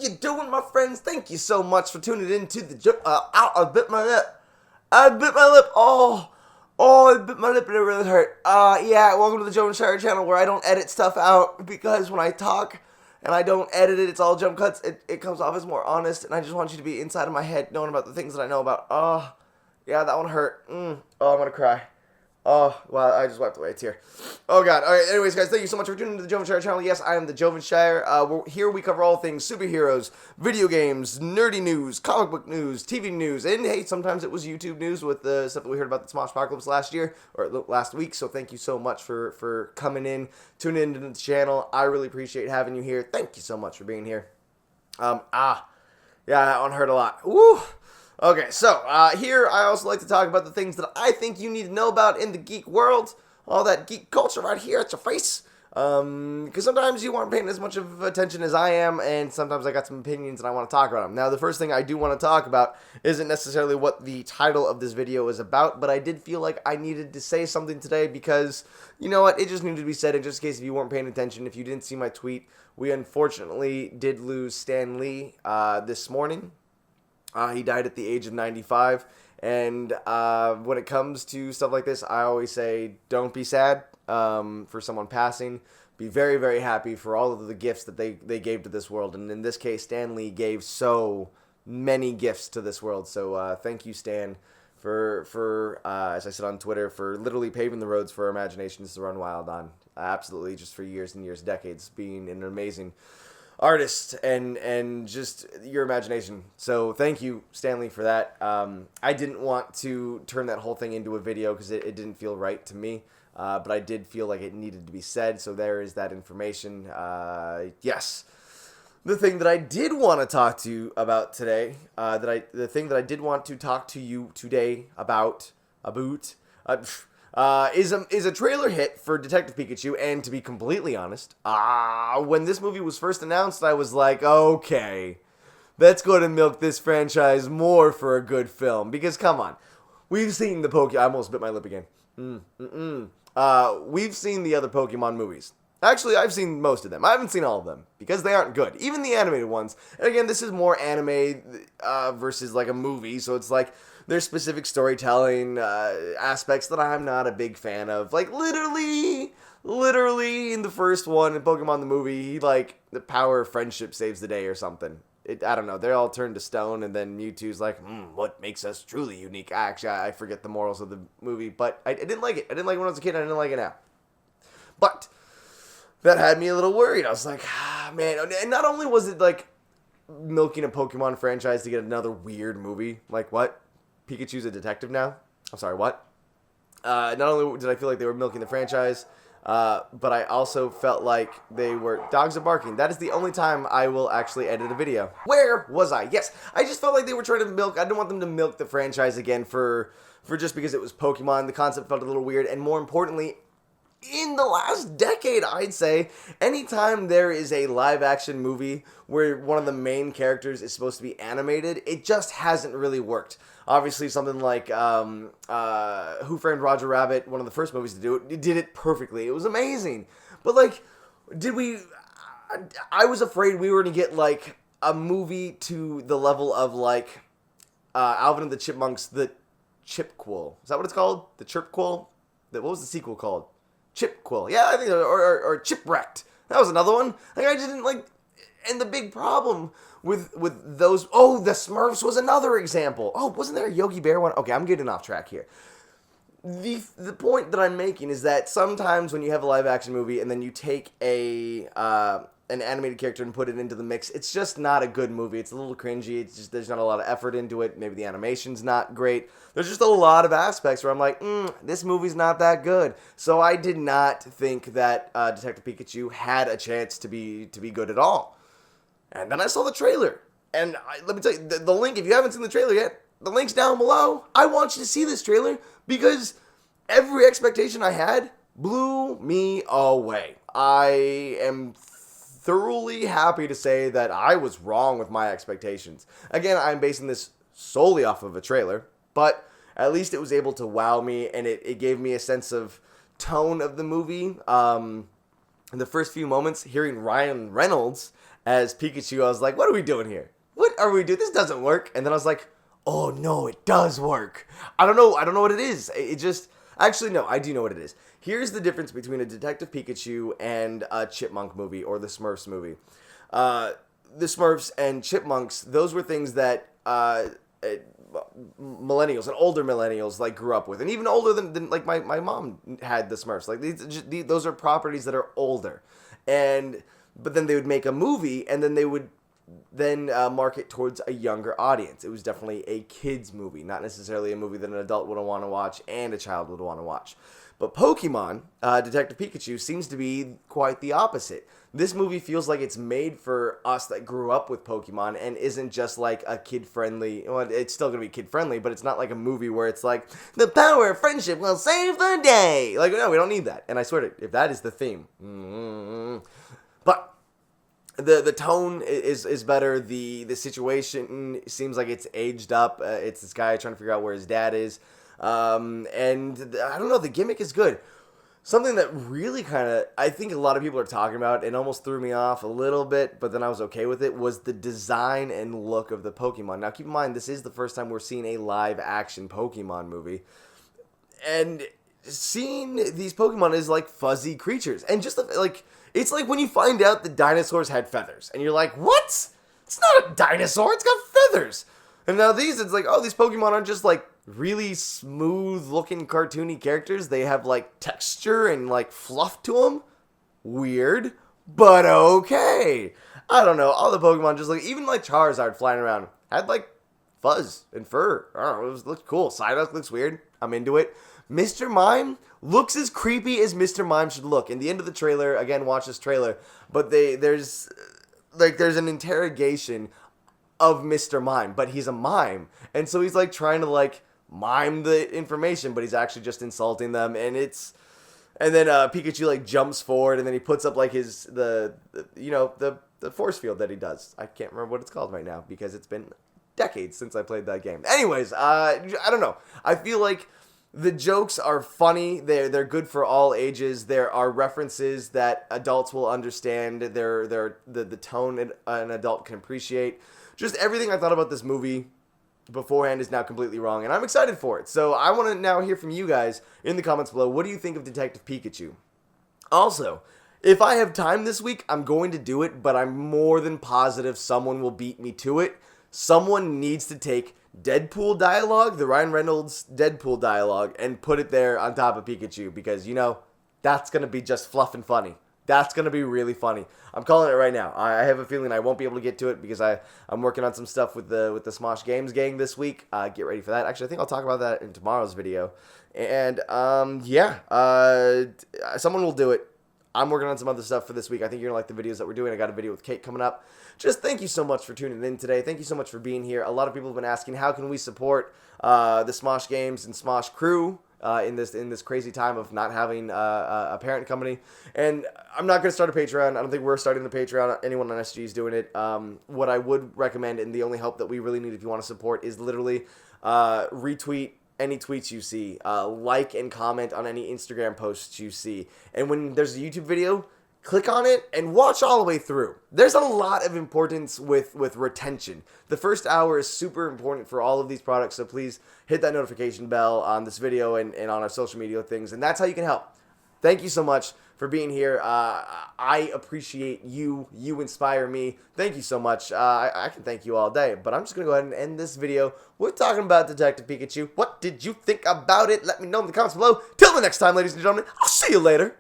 you doing, my friends? Thank you so much for tuning in to the I bit my lip. I bit my lip. I bit my lip and it really hurt. Yeah, welcome to the Jovenshire channel where I don't edit stuff out because when I talk and I don't edit it, it's all jump cuts. It comes off as more honest, and I just want you to be inside of my head knowing about the things that I know about. Yeah, that one hurt. I'm gonna cry. Oh, well, I just wiped away a tear. Oh, God. All right, anyways, guys, thank you so much for tuning into the Jovenshire channel. Yes, I am the Jovenshire. Here we cover all things superheroes, video games, nerdy news, comic book news, TV news, and, hey, sometimes it was YouTube news with the stuff that we heard about the Smoshpocalypse last year, or last week, so thank you so much for coming in, tuning into the channel. I really appreciate having you here. Thank you so much for being here. Yeah, that one hurt a lot. Woo! Okay, so here I also like to talk about the things that I think you need to know about in the geek world. All that geek culture right here at your face. Because sometimes you aren't paying as much of attention as I am, and sometimes I got some opinions and I want to talk about them. Now, the first thing I do want to talk about isn't necessarily what the title of this video is about, but I did feel like I needed to say something today because, you know what, it just needed to be said, in just in case if you weren't paying attention, if you didn't see my tweet. We unfortunately did lose Stan Lee this morning. He died at the age of 95, and when it comes to stuff like this, I always say don't be sad for someone passing. Be very, very happy for all of the gifts that they gave to this world, and in this case, Stan Lee gave so many gifts to this world, so thank you, Stan, for as I said on Twitter, for literally paving the roads for our imaginations to run wild on. Absolutely, just for years and years, decades, being an amazing artist and just your imagination. So thank you, Stanley, for that. I didn't want to turn that whole thing into a video because it didn't feel right to me, but I did feel like it needed to be said, so there is that information. Yes. The thing that I did want to talk to you about today, the thing that I did want to talk to you today about is a trailer hit for Detective Pikachu, and to be completely honest, when this movie was first announced, I was like, okay, let's go to milk this franchise more for a good film, because come on, we've seen the Pokemon, I almost bit my lip again, we've seen the other Pokemon movies. Actually, I've seen most of them. I haven't seen all of them, because they aren't good. Even the animated ones. And again, this is more anime versus like a movie, so it's like there's specific storytelling aspects that I'm not a big fan of. Like, literally in the first one, in Pokemon the movie, like, the power of friendship saves the day or something. I don't know, they all turn to stone, and then Mewtwo's like, what makes us truly unique? Actually, I forget the morals of the movie, but I didn't like it. I didn't like it when I was a kid, I didn't like it now. But that had me a little worried. I was like, man. And not only was it like milking a Pokemon franchise to get another weird movie. Like, what? Pikachu's a detective now? I'm sorry, what? Not only did I feel like they were milking the franchise, but I also felt like dogs are barking. That is the only time I will actually edit a video. Where was I? Yes, I just felt like they were trying to milk. I didn't want them to milk the franchise again for just because it was Pokemon. The concept felt a little weird, and more importantly, in the last decade, I'd say, anytime there is a live-action movie where one of the main characters is supposed to be animated, it just hasn't really worked. Obviously, something like Who Framed Roger Rabbit, one of the first movies to do it, did it perfectly. It was amazing. But, like, I was afraid we were going to get, like, a movie to the level of, like, Alvin and the Chipmunks, the Chipquil. Is that what it's called? The Chirpquil? What was the sequel called? Chipquil. Yeah, I think, or Chipwrecked. That was another one. Like, I didn't like, and the big problem with those, the Smurfs was another example. Oh, wasn't there a Yogi Bear one? Okay, I'm getting off track here. The point that I'm making is that sometimes when you have a live action movie and then you take an animated character and put it into the mix, it's just not a good movie. It's a little cringy. It's just, there's not a lot of effort into it. Maybe the animation's not great. There's just a lot of aspects where I'm like, this movie's not that good. So I did not think that Detective Pikachu had a chance to be good at all. And then I saw the trailer. And let me tell you, the link, if you haven't seen the trailer yet, the link's down below. I want you to see this trailer because every expectation I had blew me away. I am thoroughly happy to say that I was wrong with my expectations. Again, I'm basing this solely off of a trailer, but at least it was able to wow me, and it gave me a sense of tone of the movie. In the first few moments, hearing Ryan Reynolds as Pikachu. I was like, what are we doing here? What are we doing? This doesn't work. And then I was like, oh no, it does work. I don't know what it is. It just, actually no, I do know what it is. Here's the difference between a Detective Pikachu and a Chipmunk movie or the Smurfs movie. The Smurfs and Chipmunks, those were things that millennials and older millennials like grew up with, and even older than like my mom had the Smurfs. Like those are properties that are older, but then they would make a movie, and then they would market towards a younger audience. It was definitely a kids movie, not necessarily a movie that an adult would want to watch and a child would want to watch. But Pokemon, Detective Pikachu, seems to be quite the opposite. This movie feels like it's made for us that grew up with Pokemon and isn't just like a kid-friendly... Well, it's still going to be kid-friendly, but it's not like a movie where it's like, the power of friendship will save the day. Like, no, we don't need that. And I swear to you, if that is the theme... But the tone is better. The situation seems like it's aged up. It's this guy trying to figure out where his dad is. And I don't know, the gimmick is good. Something that really kind of, I think a lot of people are talking about and almost threw me off a little bit, but then I was okay with it, was the design and look of the Pokemon. Now, keep in mind, this is the first time we're seeing a live-action Pokemon movie. And seeing these Pokemon is like fuzzy creatures. And just like, it's like when you find out that dinosaurs had feathers. And you're like, what? It's not a dinosaur, it's got feathers. And now it's like, oh, these Pokemon are just like really smooth looking cartoony characters. They have like texture and like fluff to them. Weird, but okay. I don't know. All the Pokemon just like, even like Charizard flying around had like fuzz and fur. I don't know. It looked cool. Psyduck looks weird. I'm into it. Mr. Mime looks as creepy as Mr. Mime should look. In the end of the trailer, again, watch this trailer, but there's an interrogation of Mr. Mime, but he's a mime. And so he's like trying to like mime the information, but he's actually just insulting them. And then Pikachu like jumps forward, and then he puts up like the force field that he does. I can't remember what it's called right now because it's been decades since I played that game. Anyways, I don't know. I feel like the jokes are funny. They're good for all ages. There are references that adults will understand. They're the tone an adult can appreciate. Just everything I thought about this movie beforehand is now completely wrong, and I'm excited for it. So I want to now hear from you guys in the comments below. What do you think of Detective Pikachu? Also, if I have time this week, I'm going to do it, but I'm more than positive someone will beat me to it. Someone needs to take Deadpool dialogue, the Ryan Reynolds Deadpool dialogue, and put it there on top of Pikachu, because, that's going to be just fluff and funny. That's going to be really funny. I'm calling it right now. I have a feeling I won't be able to get to it because I'm working on some stuff with the Smosh Games gang this week. Get ready for that. Actually, I think I'll talk about that in tomorrow's video. And, someone will do it. I'm working on some other stuff for this week. I think you're going to like the videos that we're doing. I got a video with Kate coming up. Just thank you so much for tuning in today. Thank you so much for being here. A lot of people have been asking, how can we support the Smosh Games and Smosh crew in this crazy time of not having a parent company. And I'm not going to start a Patreon. I don't think we're starting the Patreon. Anyone on SG is doing it. What I would recommend, and the only help that we really need if you want to support, is literally retweet any tweets you see, like and comment on any Instagram posts you see. And when there's a YouTube video, click on it and watch all the way through. There's a lot of importance with retention. The first hour is super important for all of these products, so please hit that notification bell on this video and on our social media things, and that's how you can help. Thank you so much for being here. I appreciate you. You inspire me. Thank you so much. I can thank you all day, but I'm just going to go ahead and end this video. We're talking about Detective Pikachu. What did you think about it? Let me know in the comments below. Till the next time, ladies and gentlemen, I'll see you later.